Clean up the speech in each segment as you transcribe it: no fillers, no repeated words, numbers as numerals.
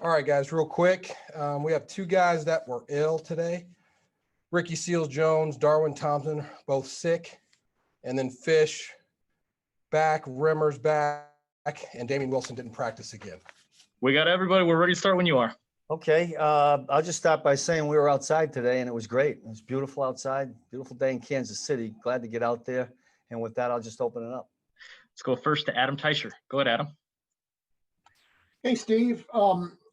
All right, guys, real quick. We have two guys that were ill today. Ricky Seals-Jones, Darwin Thompson, both sick. And then Fish back, Rimmer's back, and Damian Wilson didn't practice again. We got everybody. We're ready to start when you are. Okay, I'll just start by saying we were outside today and it was great. It was beautiful outside, beautiful day in Kansas City. Glad to get out there. And with that, I'll just open it up. Let's go first to Adam Teicher. Go ahead, Adam. Hey, Steve.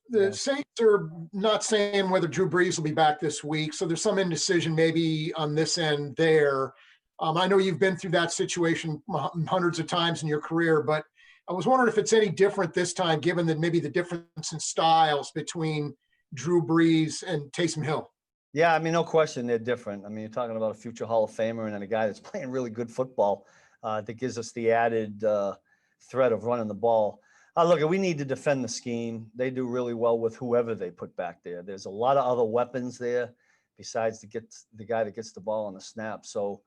The Saints are not saying whether Drew Brees will be back this week, so there's some indecision maybe on this end there. I know you've been through that situation hundreds of times in your career, but I was wondering if it's any different this time, given that maybe the difference in styles between Drew Brees and Taysom Hill. Yeah, I mean, no question they're different. I mean, you're talking about a future Hall of Famer and then a guy that's playing really good football that gives us the added threat of running the ball. Look, we need to defend the scheme. They do really well with whoever they put back there. There's a lot of other weapons there besides the guy that gets the ball on the snap. So,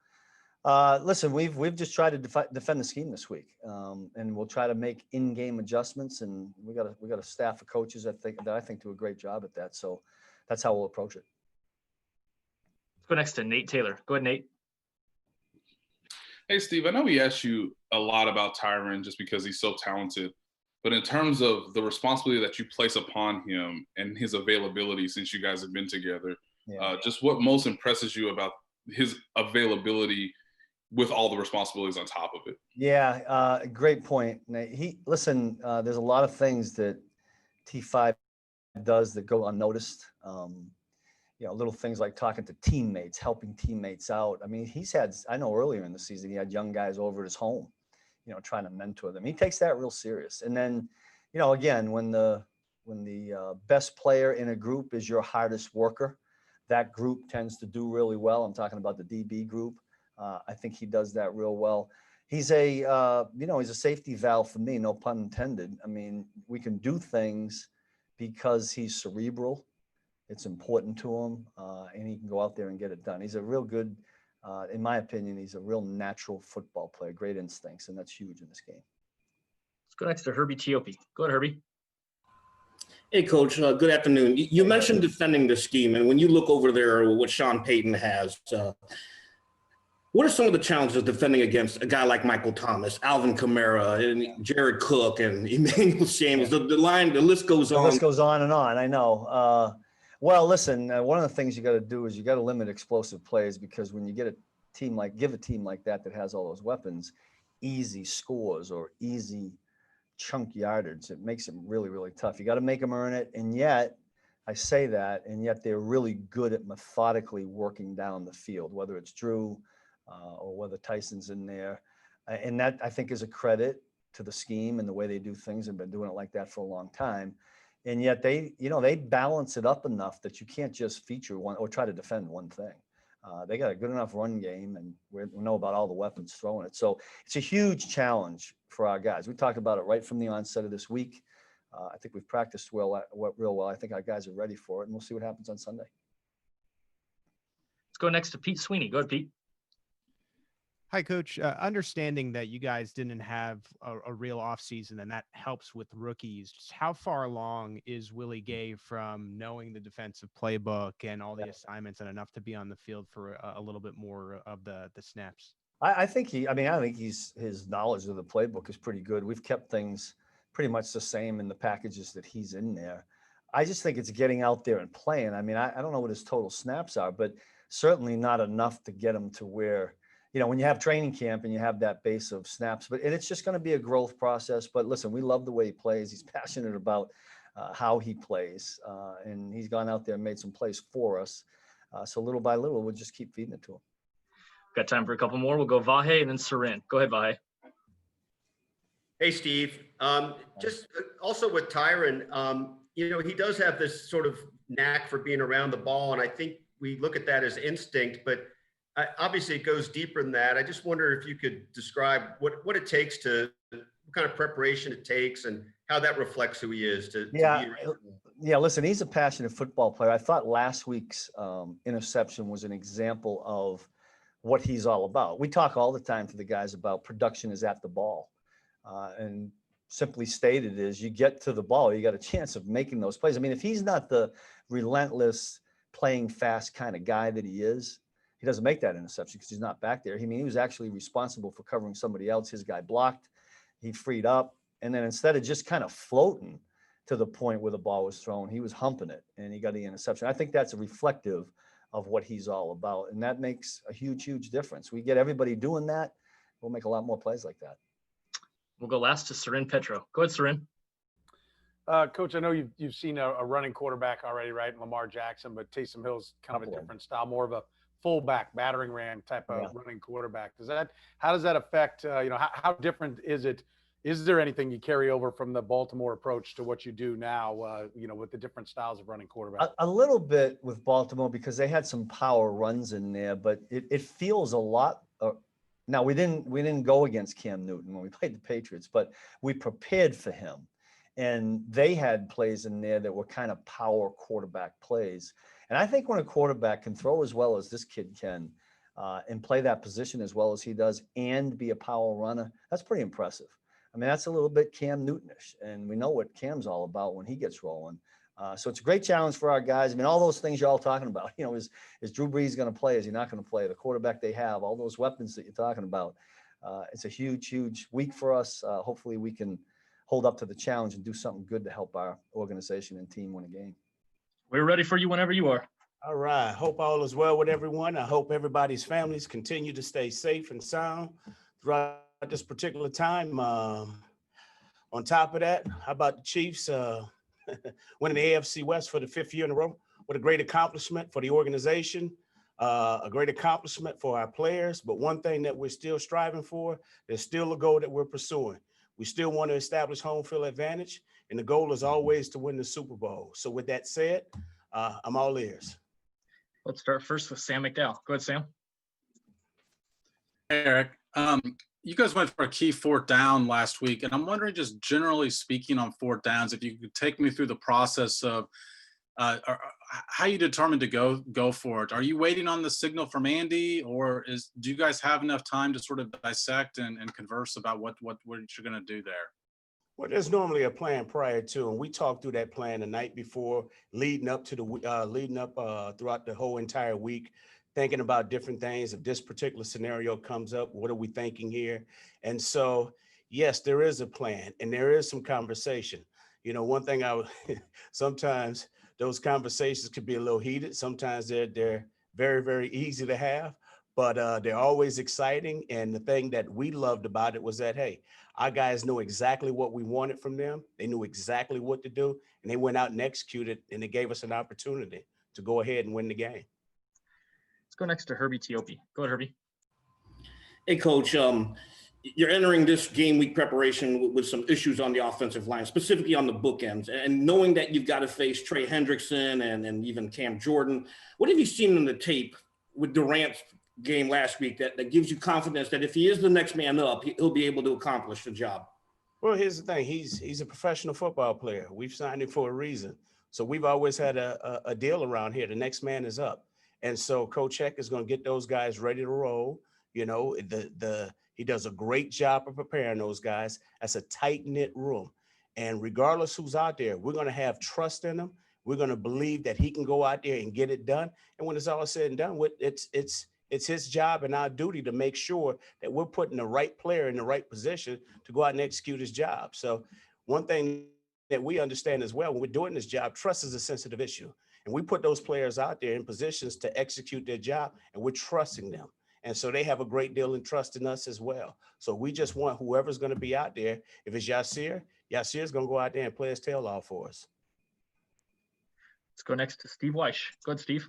listen, we've just tried to defend the scheme this week, and we'll try to make in-game adjustments. And we got a staff of coaches that I think do a great job at that. So that's how we'll approach it. Let's go next to Nate Taylor. Go ahead, Nate. Hey, Steve, I know we asked you a lot about Tyrann just because he's so talented. But in terms of the responsibility that you place upon him and his availability since you guys have been together, just what most impresses you about his availability with all the responsibilities on top of it? Yeah, great point. There's a lot of things that T5 does that go unnoticed. Little things like talking to teammates, helping teammates out. I mean, I know earlier in the season, he had young guys over at his home, trying to mentor them. He takes that real serious. And then, again, when the best player in a group is your hardest worker, that group tends to do really well. I'm talking about the DB group. I think he does that real well. He's he's a safety valve for me, no pun intended. I mean, we can do things because he's cerebral. It's important to him, and he can go out there and get it done. He's a real good, in my opinion, he's a real natural football player, great instincts, and that's huge in this game. Let's go next to Herbie Teope. Go ahead, Herbie. Hey, Coach. Good afternoon. You mentioned defending the scheme, and when you look over there, what Sean Payton has, what are some of the challenges defending against a guy like Michael Thomas, Alvin Kamara, and Jared Cook, and Emmanuel Sanders? The list goes on. The list goes on and on. I know. Well, listen, one of the things you got to do is you got to limit explosive plays, because when you give a team like that has all those weapons, easy scores or easy chunk yardage, it makes it really, really tough. You got to make them earn it. And yet, I say that, and yet they're really good at methodically working down the field, whether it's Drew or whether Tyson's in there. And that, I think, is a credit to the scheme and the way they do things, and been doing it like that for a long time. And yet they balance it up enough that you can't just feature one or try to defend one thing. They got a good enough run game, and we know about all the weapons throwing it. So it's a huge challenge for our guys. We talked about it right from the onset of this week. I think we've practiced real well. I think our guys are ready for it, and we'll see what happens on Sunday. Let's go next to Pete Sweeney. Go ahead, Pete. Hi, Coach. Understanding that you guys didn't have a real offseason, and that helps with rookies, just how far along is Willie Gay from knowing the defensive playbook and all the assignments and enough to be on the field for a little bit more of the snaps? I think his knowledge of the playbook is pretty good. We've kept things pretty much the same in the packages that he's in there. I just think it's getting out there and playing. I mean, I don't know what his total snaps are, but certainly not enough to get him to where, when you have training camp and you have that base of snaps, and it's just going to be a growth process. But listen, we love the way he plays. He's passionate about how he plays, and he's gone out there and made some plays for us. So little by little, we'll just keep feeding it to him. Got time for a couple more. We'll go Vahe and then Sarin. Go ahead, Vahe. Hey, Steve. Just also with Tyrann, he does have this sort of knack for being around the ball, and I think we look at that as instinct, but obviously it goes deeper than that. I just wonder if you could describe what it takes what kind of preparation it takes and how that reflects who he is. Listen, he's a passionate football player. I thought last week's interception was an example of what he's all about. We talk all the time to the guys about production is at the ball. And simply stated is you get to the ball, you got a chance of making those plays. I mean, if he's not the relentless playing fast kind of guy that he is, he doesn't make that interception because he's not back there. I mean, he was actually responsible for covering somebody else. His guy blocked, he freed up. And then instead of just kind of floating to the point where the ball was thrown, he was humping it and he got the interception. I think that's a reflective of what he's all about. And that makes a huge, huge difference. We get everybody doing that, we'll make a lot more plays like that. We'll go last to Tyrann Petro. Go ahead, Tyrann. Coach, I know you've seen a running quarterback already, right? Lamar Jackson, but Taysom Hill's kind of a different style, more of a fullback, battering ram type of running quarterback. How does that affect, how different is it? Is there anything you carry over from the Baltimore approach to what you do now, with the different styles of running quarterback? A little bit with Baltimore because they had some power runs in there, but it feels a lot. Now we didn't go against Cam Newton when we played the Patriots, but we prepared for him, and they had plays in there that were kind of power quarterback plays. And I think when a quarterback can throw as well as this kid can, and play that position as well as he does, and be a power runner, that's pretty impressive. I mean, that's a little bit Cam Newton-ish, and we know what Cam's all about when he gets rolling. So it's a great challenge for our guys. I mean, all those things you're all talking about, is Drew Brees going to play? Is he not going to play? The quarterback they have, all those weapons that you're talking about. It's a huge, huge week for us. Hopefully we can hold up to the challenge and do something good to help our organization and team win a game. We're ready for you whenever you are. All right. Hope all is well with everyone. I hope everybody's families continue to stay safe and sound throughout this particular time. On top of that, how about the Chiefs winning the AFC West for the 5th year in a row? What a great accomplishment for the organization, a great accomplishment for our players. But one thing that we're still striving for, there's still a goal that we're pursuing. We still want to establish home field advantage, and the goal is always to win the Super Bowl. So with that said, I'm all ears. Let's start first with Sam McDowell. Go ahead, Sam. Hey, Eric. You guys went for a key 4th down last week, and I'm wondering, just generally speaking on 4th downs, if you could take me through the process of how you determined to go for it. Are you waiting on the signal from Andy, or do you guys have enough time to sort of dissect and converse about what you're going to do there? Well, there's normally a plan prior to, and we talked through that plan the night before, leading up throughout the whole entire week, thinking about different things. If this particular scenario comes up, what are we thinking here? And so, yes, there is a plan and there is some conversation. One thing sometimes those conversations could be a little heated. Sometimes they're very, very easy to have, but they're always exciting. And the thing that we loved about it was that, hey, our guys know exactly what we wanted from them. They knew exactly what to do, and they went out and executed, and it gave us an opportunity to go ahead and win the game. Let's go next to Herbie Teope. Go ahead, Herbie. Hey, Coach. You're entering this game week preparation with some issues on the offensive line, specifically on the bookends, and knowing that you've got to face Trey Hendrickson and even Cam Jordan. What have you seen in the tape with Durant's game last week that gives you confidence that if he is the next man up, he'll be able to accomplish the job? Well, here's the thing. He's a professional football player. We've signed him for a reason. So we've always had a deal around here. The next man is up. And so Coach Heck is going to get those guys ready to roll. He does a great job of preparing those guys. That's a tight-knit room. And regardless who's out there, we're going to have trust in him. We're going to believe that he can go out there and get it done. And when it's all said and done, it's his job and our duty to make sure that we're putting the right player in the right position to go out and execute his job. So one thing that we understand as well, when we're doing this job, trust is a sensitive issue. And we put those players out there in positions to execute their job, and we're trusting them. And so they have a great deal of trust in us as well. So we just want whoever's going to be out there. If it's Yasir is going to go out there and play his tail off for us. Let's go next to Steve Weish. Go ahead, Steve.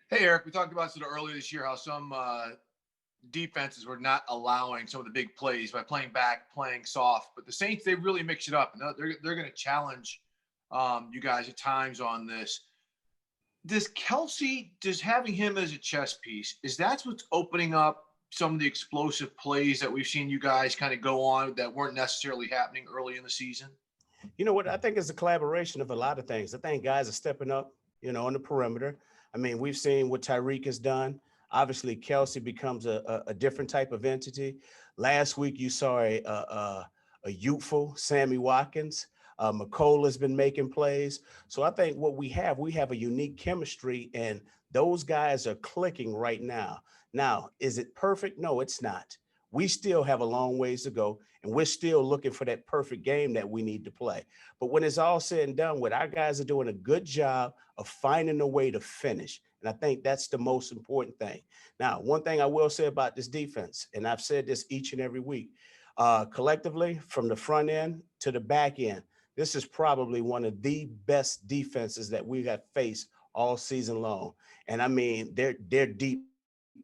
Hey, Eric, we talked about sort of earlier this year how some defenses were not allowing some of the big plays by playing back, playing soft. But the Saints, they really mix it up. And they're going to challenge you guys at times on this. Does Kelsey, just having him as a chess piece, is that what's opening up some of the explosive plays that we've seen you guys kind of go on that weren't necessarily happening early in the season? You know what? I think it's a collaboration of a lot of things. I think guys are stepping up, on the perimeter. I mean, we've seen what Tyreek has done. Obviously, Kelsey becomes a different type of entity. Last week you saw a youthful Sammy Watkins. McCole has been making plays. So I think what we have a unique chemistry, and those guys are clicking right now. Now, is it perfect? No, it's not. We still have a long ways to go, and we're still looking for that perfect game that we need to play. But when it's all said and done with, our guys are doing a good job of finding a way to finish. And I think that's the most important thing. Now, one thing I will say about this defense, and I've said this each and every week, collectively, from the front end to the back end, this is probably one of the best defenses that we have faced all season long. And I mean, they're deep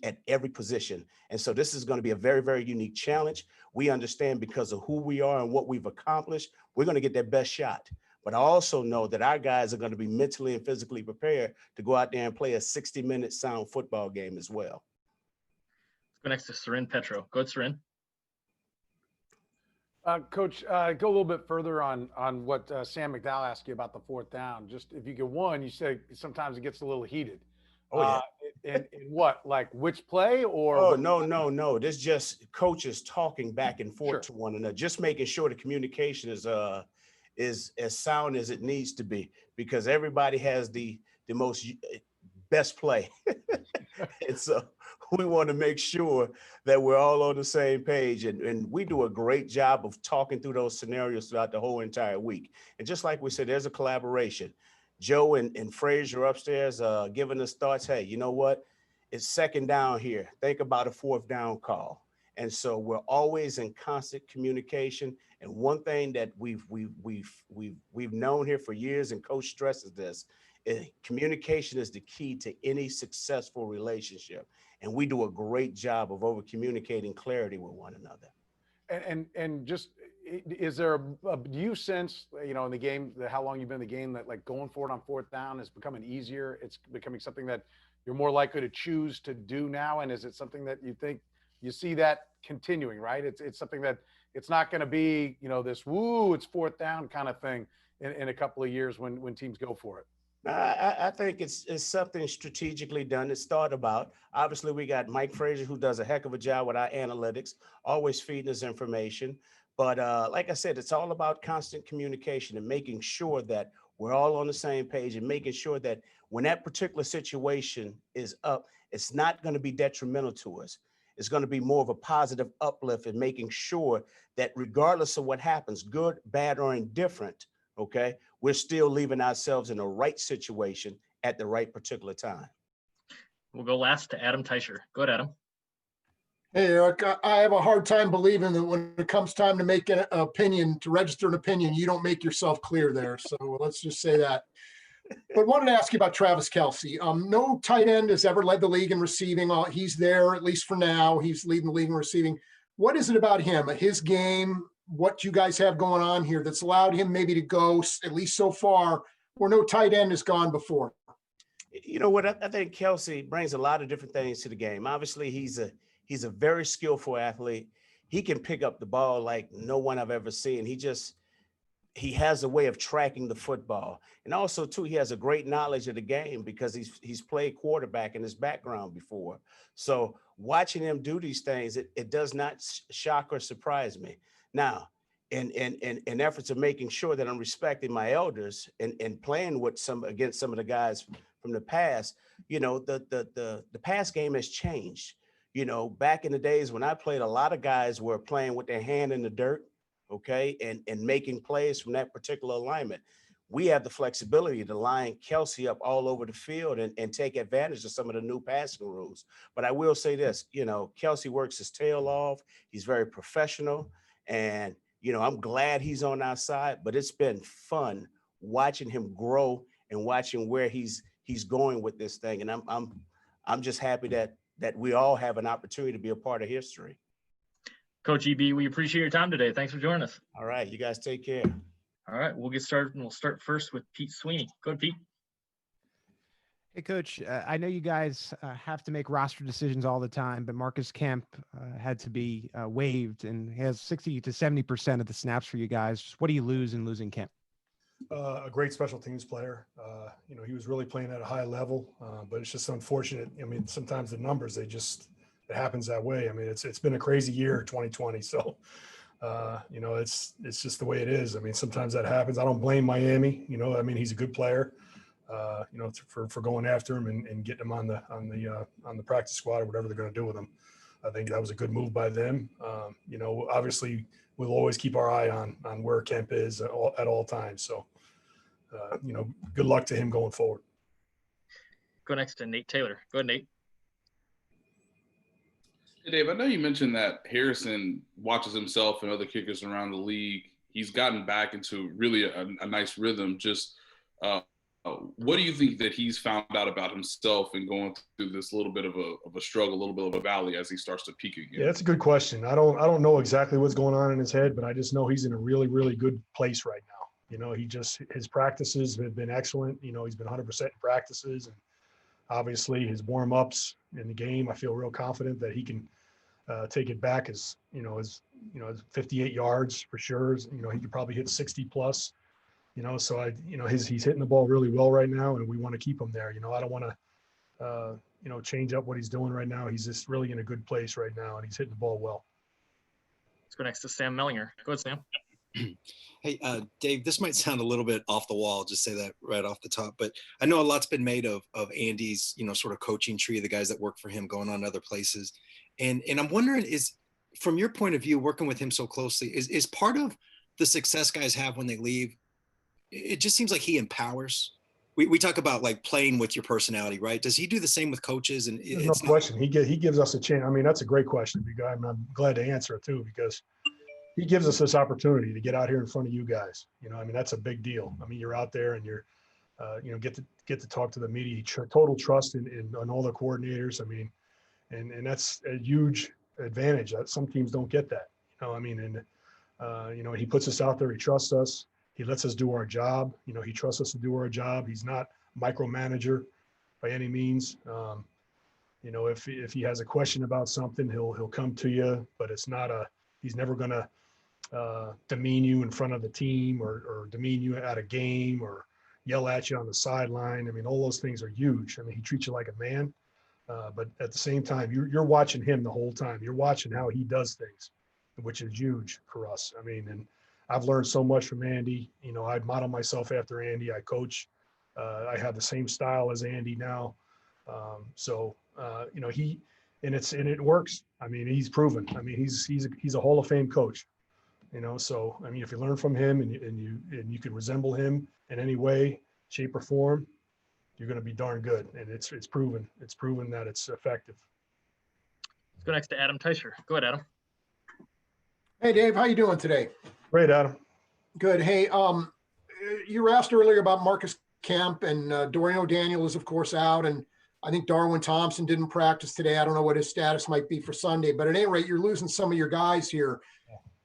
at every position. And so this is going to be a very, very unique challenge. We understand because of who we are and what we've accomplished, we're going to get their best shot. But I also know that our guys are going to be mentally and physically prepared to go out there and play a 60-minute sound football game as well. Let's go next to Tyrann Petro. Go ahead, Tyrann. Coach, go a little bit further on what Sam McDowell asked you about the fourth down. Just if you get one, you say sometimes it gets a little heated. Oh, yeah. And what, like which play or? Oh, no. This just coaches talking back and forth Sure. to one another, just making sure the communication is as sound as it needs to be, because everybody has the most best play. And so we want to make sure that we're all on the same page, and we do a great job of talking through those scenarios throughout the whole entire week. And just like we said, there's a collaboration. Joe and Frazier upstairs giving us thoughts. Hey, you know what? It's second down here. Think about a fourth down call. And so we're always in constant communication. And one thing that we've known here for years, and Coach stresses this, communication is the key to any successful relationship. And we do a great job of over communicating clarity with one another. And just, is there do you sense, in the game, how long you've been in the game, that like going for it on fourth down is becoming easier? It's becoming something that you're more likely to choose to do now. And is it something that you think you see that continuing, right? It's something that it's not going to be, this it's fourth down kind of thing in a couple of years when teams go for it. I think it's something strategically done. It's thought about. Obviously, we got Mike Frazier, who does a heck of a job with our analytics, always feeding us information. But like I said, it's all about constant communication and making sure that we're all on the same page, and making sure that when that particular situation is up, it's not going to be detrimental to us. It's going to be more of a positive uplift, and making sure that regardless of what happens, good, bad, or indifferent, okay, we're still leaving ourselves in the right situation at the right particular time. We'll go last to Adam Teicher. Go ahead, Adam. Hey, Eric, I have a hard time believing that when it comes time to make an opinion, to register an opinion, you don't make yourself clear there. So let's just say that. But wanted to ask you about Travis Kelsey. No tight end has ever led the league in receiving. He's there, at least for now. He's leading the league in receiving. What is it about him, his game, what you guys have going on here that's allowed him maybe to go, at least so far, where no tight end has gone before? You know what? I think Kelsey brings a lot of different things to the game. Obviously, he's a very skillful athlete. He can pick up the ball like no one I've ever seen. He has a way of tracking the football. And also, too, he has a great knowledge of the game because he's played quarterback in his background before. So watching him do these things, it does not shock or surprise me. Now, in efforts of making sure that I'm respecting my elders and playing with against some of the guys from the past, the past game has changed. Back in the days when I played, a lot of guys were playing with their hand in the dirt, okay, and making plays from that particular alignment. We have the flexibility to line Kelsey up all over the field and take advantage of some of the new passing rules. But I will say this, Kelsey works his tail off. He's very professional. And, I'm glad he's on our side, but it's been fun watching him grow and watching where he's going with this thing. And I'm just happy that we all have an opportunity to be a part of history. Coach EB, we appreciate your time today. Thanks for joining us. All right. You guys take care. All right. We'll get started, and we'll start first with Pete Sweeney. Go ahead, Pete. Hey, Coach, I know you guys have to make roster decisions all the time, but Marcus Kemp had to be waived and has 60 to 70% of the snaps for you guys. What do you lose in losing Kemp? A great special teams player. He was really playing at a high level, but it's just unfortunate. I mean, sometimes the numbers, they it happens that way. I mean, it's been a crazy year, 2020. So, it's just the way it is. I mean, sometimes that happens. I don't blame Miami. I mean, he's a good player. For going after him and getting him on the practice squad or whatever they're going to do with him. I think that was a good move by them. Obviously we'll always keep our eye on where Kemp is at all times. So, good luck to him going forward. Go next to Nate Taylor. Go ahead, Nate. Hey, Dave, I know you mentioned that Harrison watches himself and other kickers around the league. He's gotten back into really a nice rhythm. Just what do you think that he's found out about himself and going through this little bit of a struggle, a little bit of a valley as he starts to peak again? Yeah, that's a good question. I don't know exactly what's going on in his head, but I just know he's in a really, really good place right now. His practices have been excellent. He's been 100% in practices, and obviously his warm-ups in the game, I feel real confident that he can take it back as 58 yards for sure. He could probably hit 60 plus. So he's hitting the ball really well right now, and we want to keep him there. I don't want to, change up what he's doing right now. He's just really in a good place right now, and he's hitting the ball well. Let's go next to Sam Mellinger. Go ahead, Sam. Hey, Dave, this might sound a little bit off the wall, just say that right off the top, but I know a lot's been made of Andy's, sort of coaching tree, the guys that work for him going on other places. And I'm wondering, is from your point of view, working with him so closely, is part of the success guys have when they leave, it just seems like he empowers. We talk about like playing with your personality, right? Does he do the same with coaches? And There's no question. He gives us a chance. I mean, that's a great question. I'm glad to answer it too, because he gives us this opportunity to get out here in front of you guys. That's a big deal. I mean, you're out there and you're, get to talk to the media. Total trust in all the coordinators. I mean, and that's a huge advantage. Some teams don't get that. He puts us out there. He trusts us. He lets us do our job. He trusts us to do our job. He's not micromanager by any means. If he has a question about something, he'll come to you, but he's never going to demean you in front of the team or demean you at a game or yell at you on the sideline. I mean, all those things are huge. I mean, he treats you like a man, but at the same time, you're watching him the whole time. You're watching how he does things, which is huge for us. I mean, and I've learned so much from Andy. I model myself after Andy. I coach. I have the same style as Andy now. It works. I mean, he's proven. I mean, he's a Hall of Fame coach. So I mean, if you learn from him and you can resemble him in any way, shape, or form, you're going to be darn good. And it's proven. It's proven that it's effective. Let's go next to Adam Teicher. Go ahead, Adam. Hey, Dave, how you doing today? Great, Adam. Good. Hey, you were asked earlier about Marcus Kemp, and Dorian O'Daniel is, of course, out, and I think Darwin Thompson didn't practice today. I don't know what his status might be for Sunday, but at any rate, you're losing some of your guys here.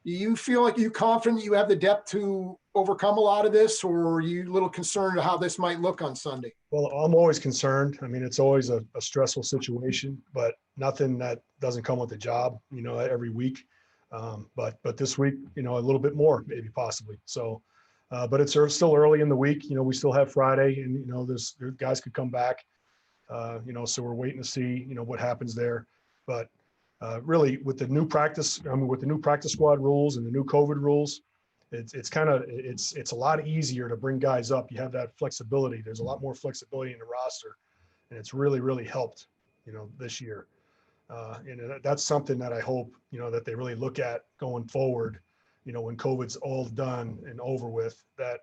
Do you feel like you're confident you have the depth to overcome a lot of this, or are you a little concerned how this might look on Sunday? Well, I'm always concerned. I mean, it's always a stressful situation, but nothing that doesn't come with the job, every week. But this week, a little bit more, maybe possibly. So, but it's still early in the week. We still have Friday, and there's guys could come back. So we're waiting to see what happens there. But really, with the new practice, with the new practice squad rules and the new COVID rules, it's a lot easier to bring guys up. You have that flexibility. There's a lot more flexibility in the roster, and it's really, really helped this year. And that's something that I hope, that they really look at going forward, when COVID's all done and over with, that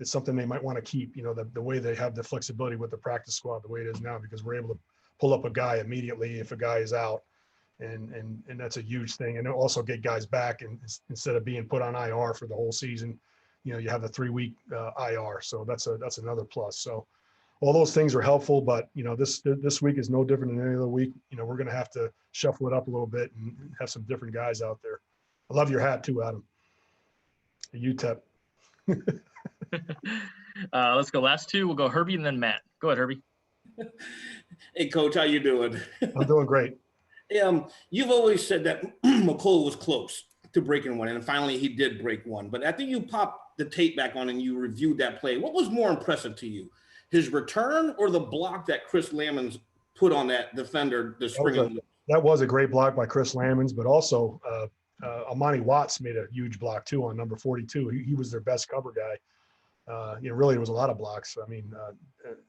it's something they might want to keep, the way they have the flexibility with the practice squad, the way it is now, because we're able to pull up a guy immediately if a guy is out. And that's a huge thing. And also get guys back, and instead of being put on IR for the whole season, you have the 3-week IR. So that's another plus. So all those things are helpful, but this week is no different than any other week. We're going to have to shuffle it up a little bit and have some different guys out there. I love your hat too, Adam. The UTEP. Let's go last two. We'll go Herbie and then Matt. Go ahead, Herbie. Hey, Coach, how you doing? I'm doing great. You've always said that McCole was close to breaking one, and finally he did break one. But after you popped the tape back on and you reviewed that play, what was more impressive to you? His return or the block that Chris Lammons put on that defender, the spring? That that was a great block by Chris Lamons, but also Amani Watts made a huge block too on number 42. He was their best cover guy. Really, there was a lot of blocks. I mean,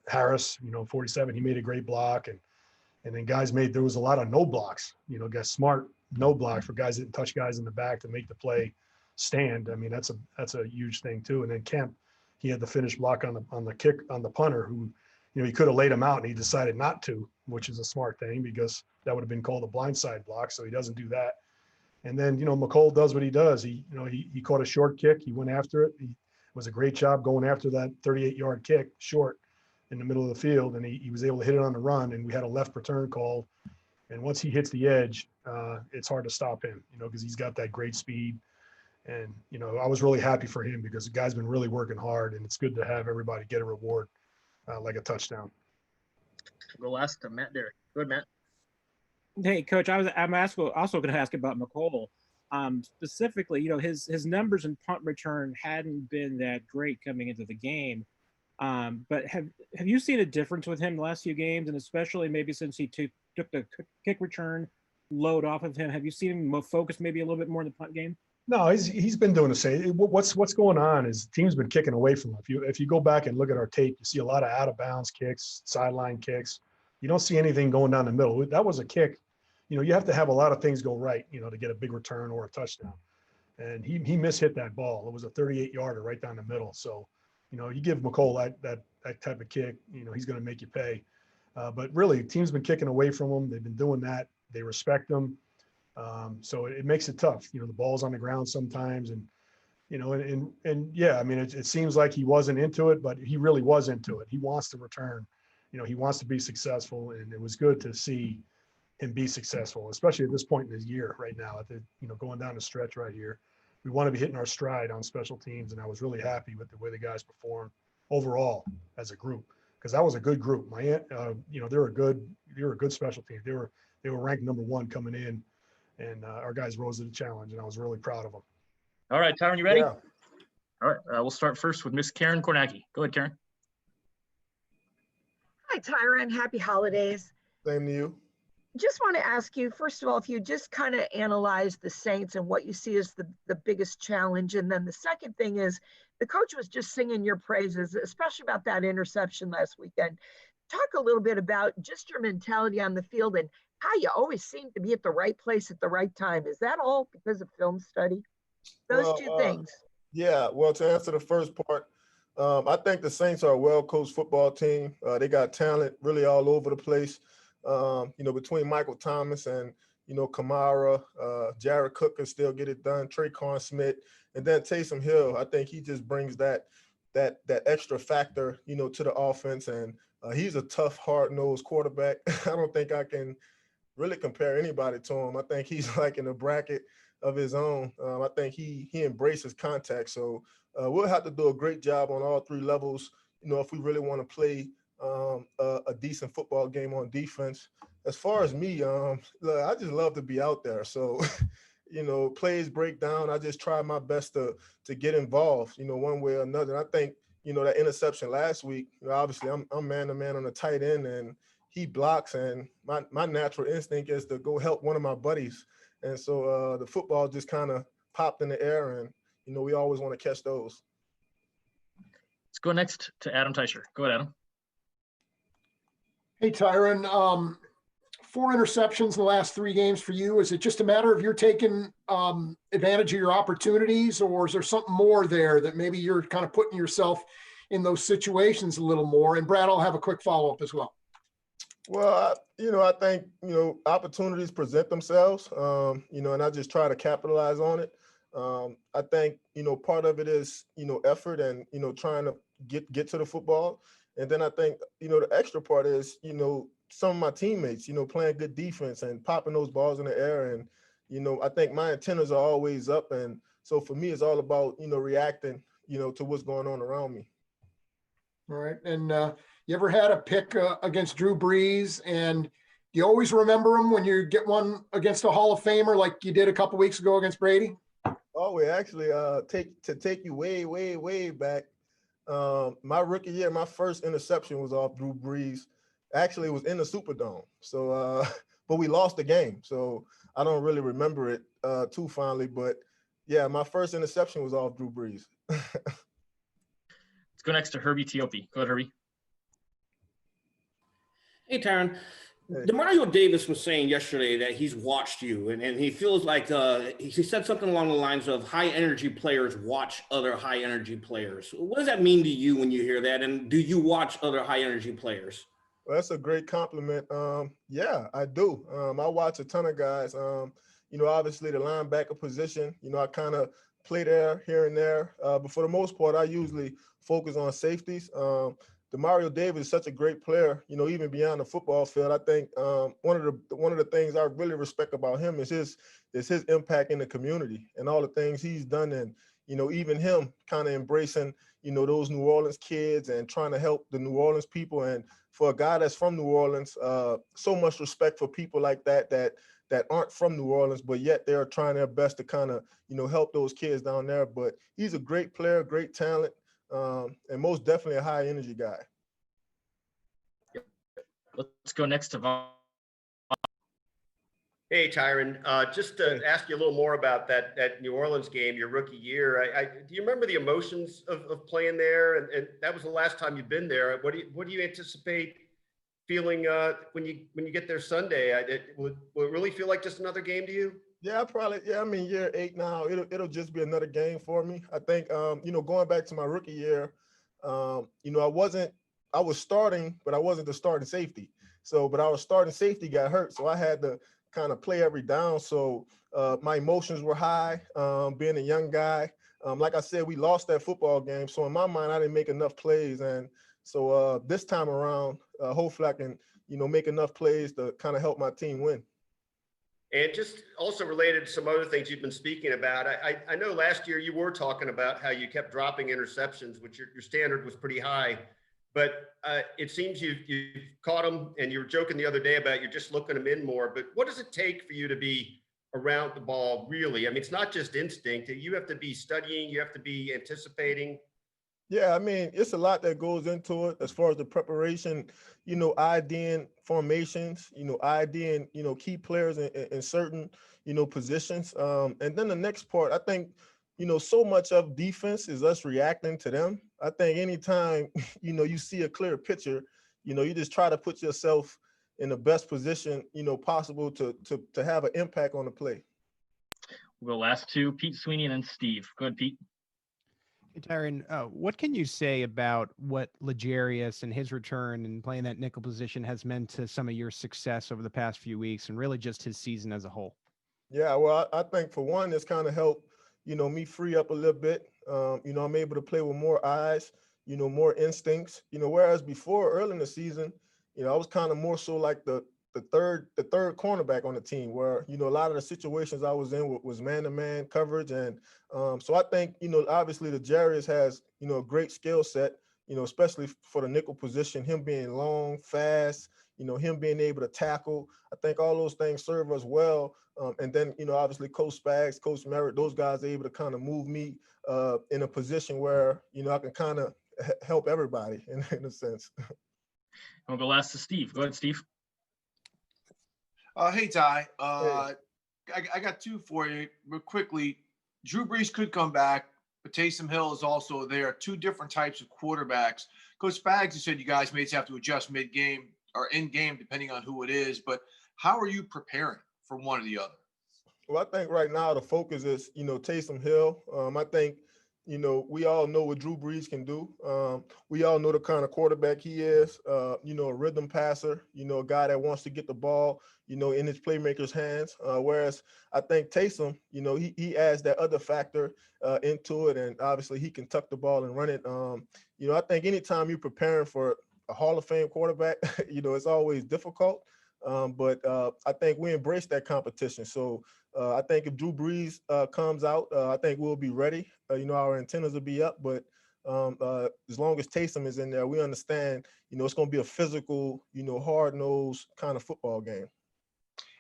Harris, 47, he made a great block, and then there was a lot of no blocks. Guys smart no blocks for guys that didn't touch guys in the back to make the play stand. I mean, that's a huge thing too. And then Kemp, he had the finish block on the kick on the punter, who he could have laid him out and he decided not to, which is a smart thing because that would have been called a blindside block. So he doesn't do that. And then McCole does what he does. He caught a short kick. He went after it. He was a great job going after that 38-yard kick short in the middle of the field, and he was able to hit it on the run. And we had a left return call. And once he hits the edge, it's hard to stop him, because he's got that great speed. And I was really happy for him because the guy's been really working hard, and it's good to have everybody get a reward like a touchdown. We'll go last to Matt Derrick. Go ahead, Matt. Hey, Coach, I'm also going to ask about McCole. Specifically, his numbers in punt return hadn't been that great coming into the game. But have you seen a difference with him the last few games, and especially maybe since he took the kick return load off of him? Have you seen him focus maybe a little bit more in the punt game? No, he's been doing the same. What's going on is the team's been kicking away from him. If you go back and look at our tape, you see a lot of out of bounds kicks, sideline kicks. You don't see anything going down the middle. That was a kick. You have to have a lot of things go right, to get a big return or a touchdown. And he mishit that ball. It was a 38-yarder right down the middle. So, you give McCole that type of kick, he's going to make you pay. But really, the team's been kicking away from him. They've been doing that. They respect him. So it makes it tough. The ball's on the ground sometimes, and yeah, I mean, it seems like he wasn't into it, but he really was into it. He wants to return. He wants to be successful, and it was good to see him be successful, especially at this point in his year right now. At the going down the stretch right here, we want to be hitting our stride on special teams, and I was really happy with the way the guys performed overall as a group, because that was a good group. They were a good special team. They were ranked number 1 coming in. And our guys rose to the challenge, and I was really proud of them. All right, Tyrann, you ready? Yeah. All right, we'll start first with Miss Karen Kornacki. Go ahead, Karen. Hi, Tyrann. Happy holidays. Same to you. Just want to ask you, first of all, if you just kind of analyze the Saints and what you see as the biggest challenge. And then the second thing is the coach was just singing your praises, especially about that interception last weekend. Talk a little bit about just your mentality on the field and how you always seem to be at the right place at the right time. Is that all because of film study? Those two things. Yeah, well, to answer the first part, I think the Saints are a well-coached football team. They got talent really all over the place. Between Michael Thomas and, Kamara, Jared Cook can still get it done, Traquan Smith, and then Taysom Hill. I think he just brings that extra factor, to the offense. And he's a tough, hard-nosed quarterback. I don't think I can really compare anybody to him. I think he's like in a bracket of his own. I think he embraces contact. So we'll have to do a great job on all 3 levels, if we really want to play a decent football game on defense. As far as me, look, I just love to be out there. So, plays break down. I just try my best to get involved, one way or another. And I think, that interception last week, obviously I'm man-to-man on the tight end, and he blocks, and my natural instinct is to go help one of my buddies. And so the football just kind of popped in the air, and, we always want to catch those. Let's go next to Adam Teicher. Go ahead, Adam. Hey, Tyrann, 4 interceptions in the last 3 games for you. Is it just a matter of you're taking advantage of your opportunities, or is there something more there that maybe you're kind of putting yourself in those situations a little more? And Brad, I'll have a quick follow-up as well. Well, I think, opportunities present themselves, and I just try to capitalize on it. I think, part of it is, effort and, trying to get to the football. And then I think, the extra part is, some of my teammates, playing good defense and popping those balls in the air. And, I think my antennas are always up. And so for me, it's all about, reacting, to what's going on around me. All right. And you ever had a pick against Drew Brees, and you always remember him when you get one against a Hall of Famer like you did a couple weeks ago against Brady? Oh, we actually take you way, way, way back. My rookie year, my first interception was off Drew Brees. Actually, it was in the Superdome. So but we lost the game. So I don't really remember it too fondly, but yeah, my first interception was off Drew Brees. Let's go next to Herbie Teope. Go ahead, Herbie. Hey, Tyrann. Demario Davis was saying yesterday that he's watched you, and he feels like he said something along the lines of high energy players watch other high energy players. What does that mean to you when you hear that? And do you watch other high energy players? Well, that's a great compliment. Yeah, I do. I watch a ton of guys. Obviously the linebacker position, I kind of play there here and there. But for the most part, I usually focus on safeties. Demario Davis is such a great player, even beyond the football field. I think one of the things I really respect about him is his impact in the community and all the things he's done. And, even him kind of embracing, those New Orleans kids and trying to help the New Orleans people. And for a guy that's from New Orleans, so much respect for people like that aren't from New Orleans, but yet they're trying their best to kind of, help those kids down there. But he's a great player, great talent. And most definitely a high energy guy. Let's go next to Vaughn. Hey, Tyrann, just to ask you a little more about that New Orleans game, your rookie year. Do you remember the emotions of playing there? And that was the last time you've been there. What do you anticipate feeling when you get there Sunday? Will it really feel like just another game to you? Yeah, probably. Yeah, I'm in year 8 now. It'll just be another game for me. I think, going back to my rookie year, I was starting, but I wasn't the starting safety. But our starting safety got hurt, so I had to kind of play every down. So my emotions were high, being a young guy. Like I said, we lost that football game. So in my mind, I didn't make enough plays. And so this time around, hopefully I can, make enough plays to kind of help my team win. And just also related to some other things you've been speaking about, I know last year you were talking about how you kept dropping interceptions, which your standard was pretty high. But it seems you've caught them, and you were joking the other day about you're just looking them in more. But what does it take for you to be around the ball, really? I mean, it's not just instinct. You have to be studying. You have to be anticipating. Yeah, I mean, it's a lot that goes into it as far as the preparation, IDing formations, IDing, key players in certain, positions. And then the next part, I think, so much of defense is us reacting to them. I think anytime, you see a clear picture, you just try to put yourself in the best position, possible to have an impact on the play. We'll go last two, Pete Sweeney and then Steve. Go ahead, Pete. Hey, Tyrann, what can you say about what L'Jarius and his return and playing that nickel position has meant to some of your success over the past few weeks and really just his season as a whole? Yeah, well, I think for one, it's kind of helped, me free up a little bit. I'm able to play with more eyes, more instincts, whereas before early in the season, I was kind of more so like the third cornerback on the team where, a lot of the situations I was in was man-to-man coverage. And so I think, obviously L'Jarius has, a great skill set, especially for the nickel position, him being long, fast, him being able to tackle. I think all those things serve us well. And then, obviously Coach Spags, Coach Merritt, those guys are able to kind of move me in a position where, I can kind of help everybody in a sense. We'll go last to Steve. Go ahead, Steve. Hey, Ty. I got two for you real quickly. Drew Brees could come back, but Taysom Hill is also there. Two different types of quarterbacks. Coach Spags, you said you guys may have to adjust mid-game or in-game, depending on who it is. But how are you preparing for one or the other? Well, I think right now the focus is, Taysom Hill. I think, we all know what Drew Brees can do. We all know the kind of quarterback he is, a rhythm passer, a guy that wants to get the ball, in his playmaker's hands. Whereas I think Taysom, he adds that other factor into it. And obviously he can tuck the ball and run it. I think anytime you're preparing for a Hall of Fame quarterback, it's always difficult. But I think we embrace that competition. So I think if Drew Brees comes out, I think we'll be ready. Our antennas will be up. But as long as Taysom is in there, we understand, it's going to be a physical, hard-nosed kind of football game.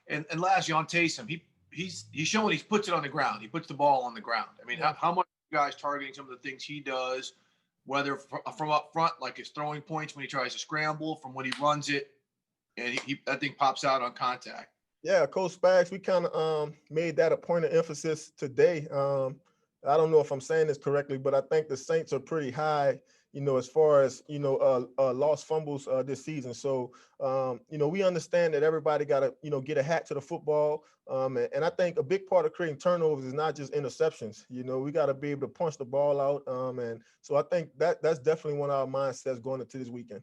And lastly, on Taysom, he's showing he puts it on the ground. He puts the ball on the ground. I mean, how much are you guys targeting some of the things he does, whether from up front, like his throwing points when he tries to scramble, from when he runs it, and that thing pops out on contact? Yeah, Coach Spags, we kind of made that a point of emphasis today. I don't know if I'm saying this correctly, but I think the Saints are pretty high, as far as, lost fumbles this season. So, we understand that everybody got to, get a hat to the football. And I think a big part of creating turnovers is not just interceptions. We got to be able to punch the ball out. And so I think that's definitely one of our mindsets going into this weekend.